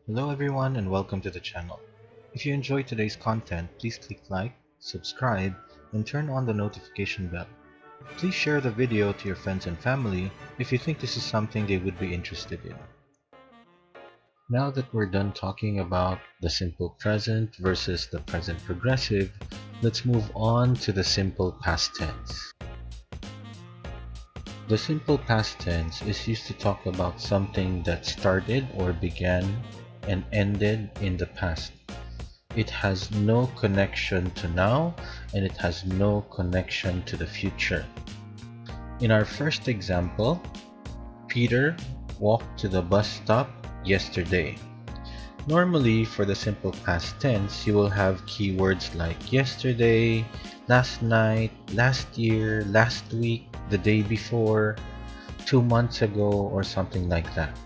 Hello everyone and welcome to the channel. If you enjoyed today's content, please click like, subscribe, and turn on the notification bell. Please share the video to your friends and family if you think this is something they would be interested in. Now that we're done talking about the simple present versus the present progressive, let's move on to the simple past tense. The simple past tense is used to talk about something that started or began and ended in the past. It has no connection to now and it has no connection to the future. In our first example, Peter walked to the bus stop yesterday. Normally, for the simple past tense, you will have keywords like yesterday, last night, last year, last week, the day before, 2 months ago, or something like that.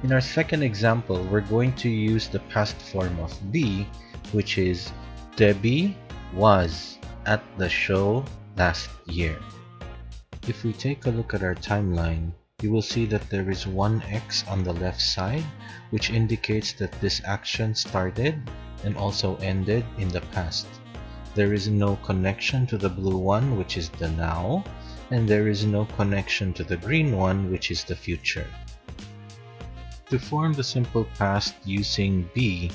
In our second example, we're going to use the past form of be, which is Debbie was at the show last year. If we take a look at our timeline, you will see that there is one X on the left side, which indicates that this action started and also ended in the past. There is no connection to the blue one, which is the now, and there is no connection to the green one, which is the future. To form the simple past using be,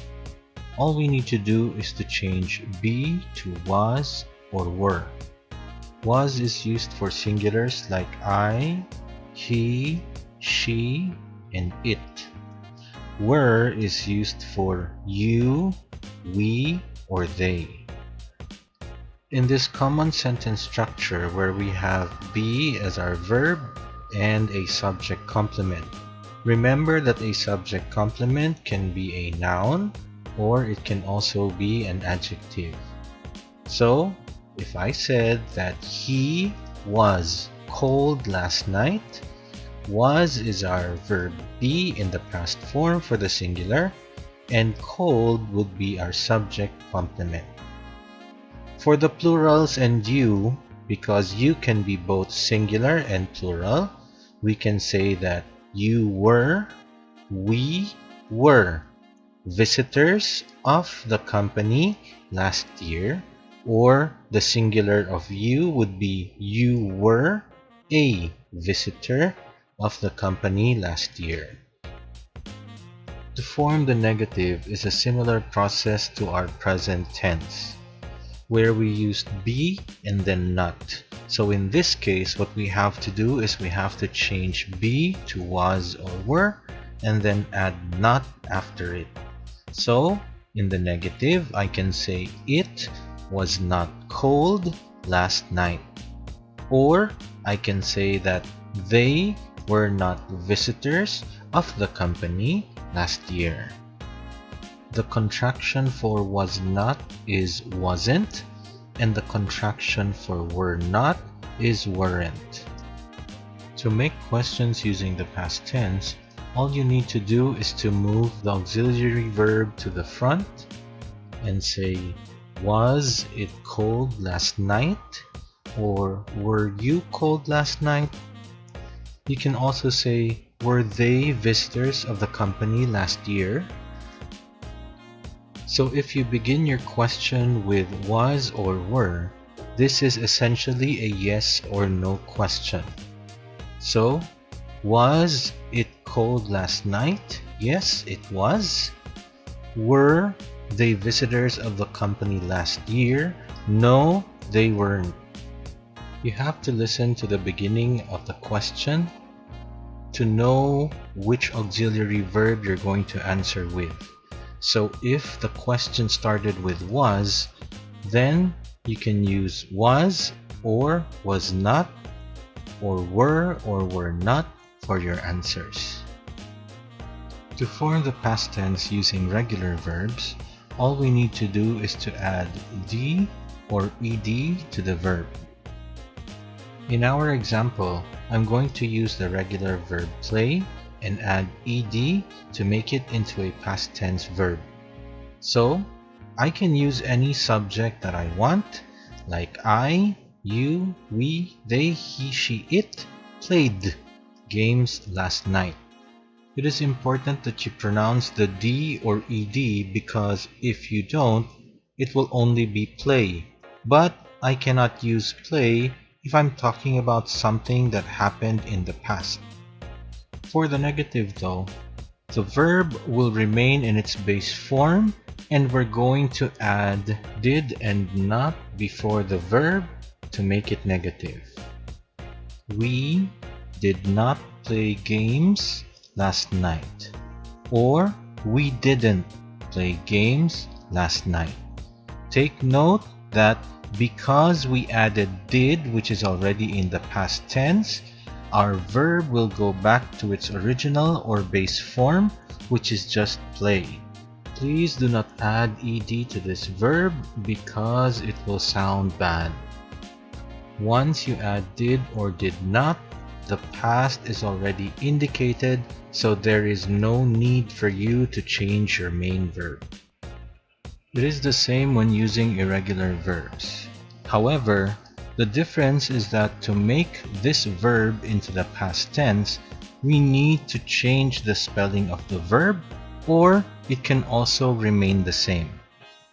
all we need to do is to change be to was or were. Was is used for singulars like I, he, she, and it. Were is used for you, we, or they. In this common sentence structure where we have be as our verb and a subject complement, remember that a subject complement can be a noun or it can also be an adjective. So, if I said that he was cold last night, was is our verb be in the past form for the singular, and cold would be our subject complement. For the plurals and you, because you can be both singular and plural, we can say that you were, we were visitors of the company last year, or the singular of you would be you were a visitor of the company last year. To form the negative is a similar process to our present tense, where we used be and then not. So in this case, what we have to do is we have to change be to was or were and then add not after it. So in the negative, I can say it was not cold last night. Or I can say that they were not visitors of the company last year. The contraction for was not is wasn't, and the contraction for were not is weren't. To make questions using the past tense, all you need to do is to move the auxiliary verb to the front and say, was it cold last night? Or were you cold last night? You can also say, were they visitors of the company last year? So if you begin your question with was or were, this is essentially a yes or no question. So, was it cold last night? Yes, it was. Were they visitors of the company last year? No, they weren't. You have to listen to the beginning of the question to know which auxiliary verb you're going to answer with. So if the question started with was, then you can use was or was not, or were not for your answers. To form the past tense using regular verbs, all we need to do is to add d or ed to the verb. In our example, I'm going to use the regular verb play and add ed to make it into a past tense verb. So, I can use any subject that I want, like I, you, we, they, he, she, it played games last night. It is important that you pronounce the D or ED because if you don't, it will only be play. But I cannot use play if I'm talking about something that happened in the past. For the negative though, the verb will remain in its base form and we're going to add did and not before the verb to make it negative. We did not play games last night. Or we didn't play games last night. Take note that because we added did, which is already in the past tense, our verb will go back to its original or base form, which is just play. Please do not add ed to this verb because it will sound bad. Once you add did or did not, the past is already indicated, so there is no need for you to change your main verb. It is the same when using irregular verbs. However, the difference is that to make this verb into the past tense, we need to change the spelling of the verb, or it can also remain the same.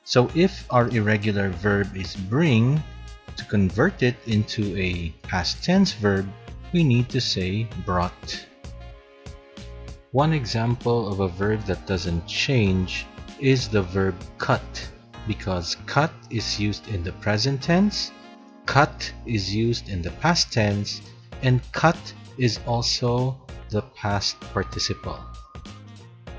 So if our irregular verb is bring, to convert it into a past tense verb, we need to say brought. One example of a verb that doesn't change is the verb cut, because cut is used in the present tense, cut is used in the past tense, and cut is also the past participle.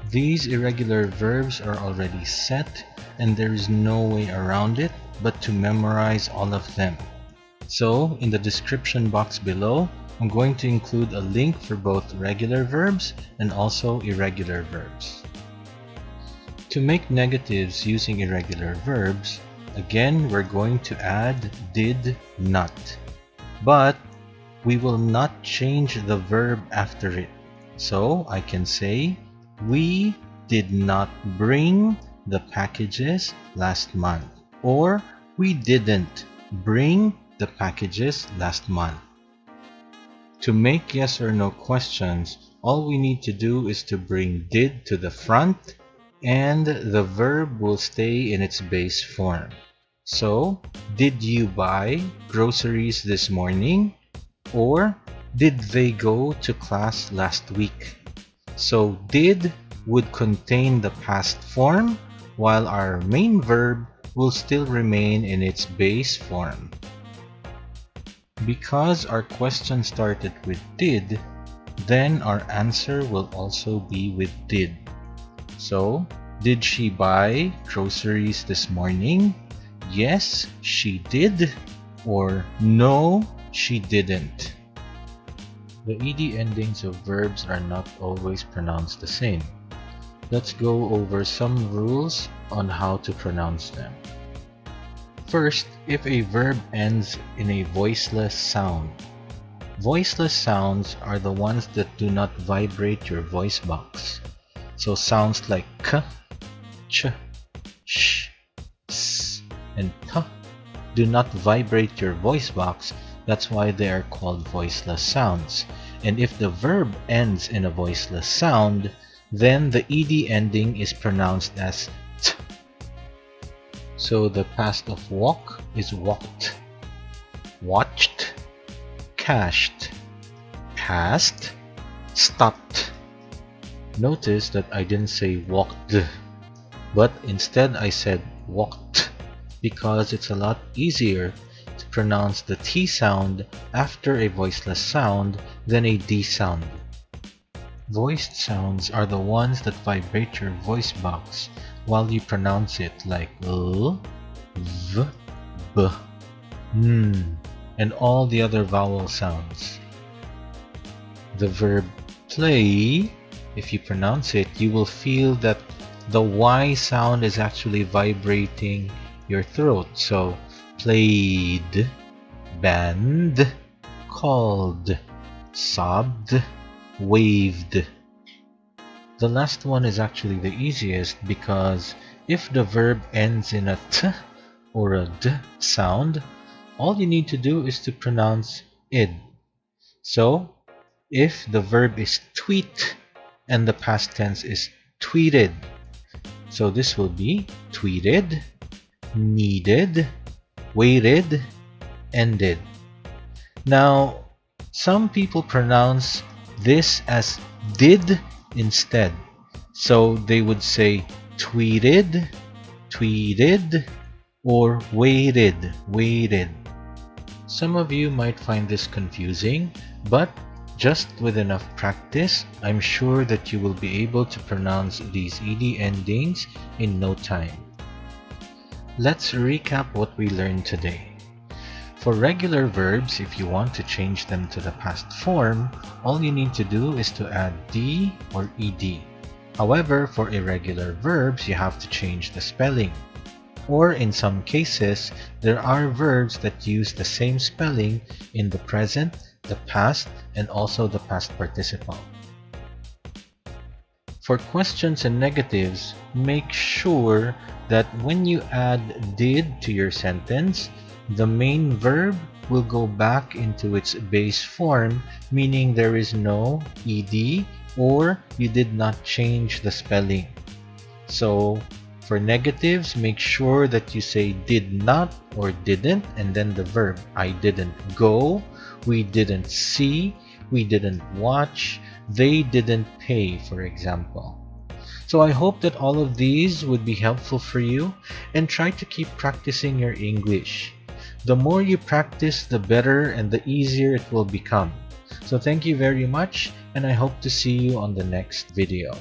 These irregular verbs are already set and there is no way around it but to memorize all of them. So in the description box below, I'm going to include a link for both regular verbs and also irregular verbs. To make negatives using irregular verbs, again we're going to add did not. But we will not change the verb after it. So I can say, we did not bring the packages last month. Or we didn't bring the packages last month. To make yes or no questions, all we need to do is to bring did to the front and the verb will stay in its base form. So, did you buy groceries this morning? Or did they go to class last week? So, did would contain the past form while our main verb will still remain in its base form. Because our question started with did, then our answer will also be with did. So, did she buy groceries this morning? Yes, she did. Or no, she didn't. The ed endings of verbs are not always pronounced the same. Let's go over some rules on how to pronounce them. First, if a verb ends in a voiceless sound. Voiceless sounds are the ones that do not vibrate your voice box. So sounds like k, ch, sh, s, and t do not vibrate your voice box. That's why they are called voiceless sounds. And if the verb ends in a voiceless sound, then the ed ending is pronounced as t. So the past of walk is walked, watched, cashed, passed, stopped. Notice that I didn't say walked, but instead I said walked because it's a lot easier to pronounce the T sound after a voiceless sound than a D sound. Voiced sounds are the ones that vibrate your voice box while you pronounce it, like L, V, B, N, and all the other vowel sounds. The verb play, if you pronounce it, you will feel that the Y sound is actually vibrating your throat. So, played, banned, called, sobbed, waved. The last one is actually the easiest because if the verb ends in a t or a d sound, all you need to do is to pronounce id. So, if the verb is tweet and the past tense is tweeted. So this will be tweeted, needed, waited, ended. Now, some people pronounce this as did instead. So they would say tweeted, tweeted, or waited, waited. Some of you might find this confusing, but just with enough practice, I'm sure that you will be able to pronounce these ed endings in no time. Let's recap what we learned today. For regular verbs, if you want to change them to the past form, all you need to do is to add d or ed. However, for irregular verbs, you have to change the spelling. Or in some cases, there are verbs that use the same spelling in the present, the past, and also the past participle. For questions and negatives, make sure that when you add did to your sentence, the main verb will go back into its base form, meaning there is no ed or you did not change the spelling. So for negatives, make sure that you say did not or didn't and then the verb. I didn't go, we didn't see, we didn't watch, they didn't pay, for example. So I hope that all of these would be helpful for you, and try to keep practicing your English. The more you practice, the better and the easier it will become. So thank you very much, and I hope to see you on the next video.